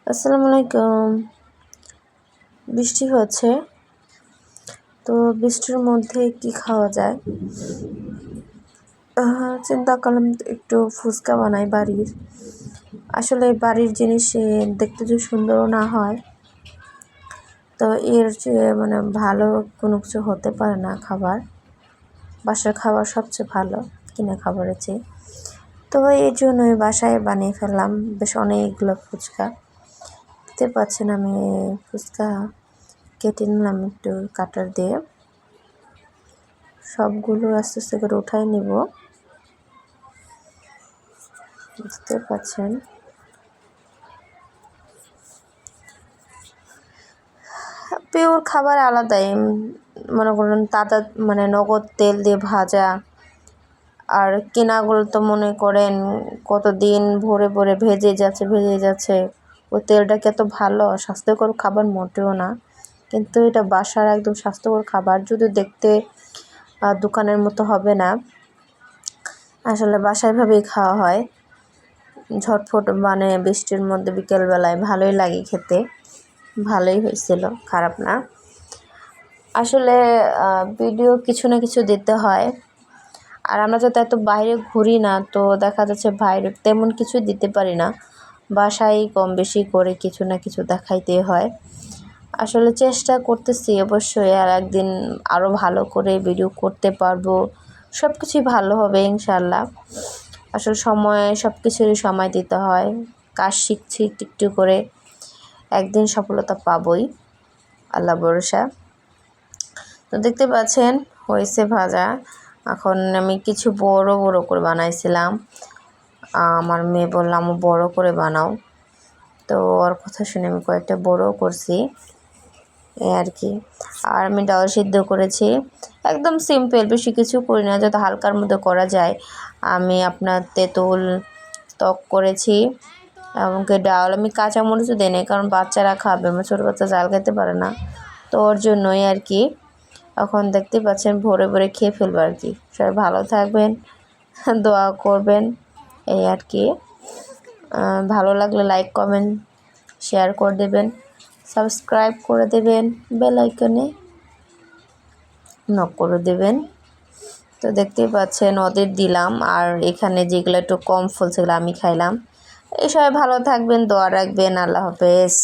আসসালামু আলাইকুম। বৃষ্টি হচ্ছে, তো বৃষ্টির মধ্যে কি খাওয়া যায়? চিন্তা করলাম একটু ফুচকা বানাই বাড়ির। আসলে বাড়ির জিনিস দেখতে যদি সুন্দরও না হয়, তো এর চেয়ে ভালো কোনো কিছু হতে পারে না খাবার। বাসার খাবার সবচেয়ে ভালো কিনা খাবারের চেয়ে। তো এই জন্যই বাসায় বানিয়ে ফেললাম বেশ অনেকগুলো ফুচকা। দেখতে পাচ্ছেন আমি ফুচকা কেটে নিলাম একটু কাটার দিয়ে। সবগুলো আস্তে আস্তে করে উঠাই নিব। দেখতে পাচ্ছেন পিওর খাবার আলাদাই। মনে করুন তাজা নগদ তেল দিয়ে ভাজা, আর কেনাগুলো তো মনে করেন কতদিন ভরে ভরে ভেজে যাচ্ছে। ওই তেলটা এত ভালো স্বাস্থ্যকর খাবার মোটেও না, কিন্তু এটা বাসার একদম স্বাস্থ্যকর খাবার। যদি দেখতে দোকানের মতো হবে না, আসলে বাসায় ভাবেই খাওয়া হয়। ঝটফট বৃষ্টির মধ্যে বিকেলবেলায় ভালোই লাগে খেতে। ভালোই হয়েছিল, খারাপ না। আসলে ভিডিও কিছু না কিছু দিতে হয়, আর আমরা যাতে এত বাইরে ঘুরি না, তো দেখা যাচ্ছে বাইরে তেমন কিছু দিতে পারি না। বাসায় কম বেশি করে কিছু না কিছু দেখাইতে হয়। আসলে চেষ্টা করতেছি অবশ্যই, আর একদিন আরও ভালো করে ভিডিও করতে পারবো। সব কিছুই ভালো হবে ইনশাল্লাহ। আসলে সব কিছুরই সময় দিতে হয়। কাজ শিখছি একটু একটু করে, একদিন সফলতা পাবই, আল্লাহ ভরসা। তো দেখতে পাচ্ছেন হয়েছে ভাজা। এখন আমি কিছু বড় বড় করে বানাইছিলাম। আমার মেয়ে বললাম বড় করে বানাও, তো ওর কথা শুনে আমি কয়েকটা বড় করছি এই আর কি। আর আমি ডাল সিদ্ধ করেছি, একদম সিম্পল, বেশি কিছু করি না, যাতে হালকার মধ্যে করা যায়। আমি আপনার তেঁতুল টক করেছি, এমনকি ডাল আমি কাঁচামরিচও দিই না, কারণ বাচ্চারা খাবে, আমার ছোটো বাচ্চা ঝাল খেতে পারে না, তো ওর জন্যই আর কি। এখন দেখতে পাচ্ছেন ভরে ভরে খেয়ে ফেলবো আর কি। সবাই ভালো থাকবেন, দোয়া করবেন এই আর কি। ভালো লাগলে লাইক কমেন্ট শেয়ার করে দেবেন, সাবস্ক্রাইব করে দেবেন, বেল আইকনে নক করে দেবেন। তো দেখতেই পাচ্ছেন ওদের দিলাম, আর এখানে যেগুলো একটু কম ফুল সেগুলো আমি খাইলাম। এই সবাই ভালো থাকবেন, দোয়া রাখবেন। আল্লাহ হাফেজ।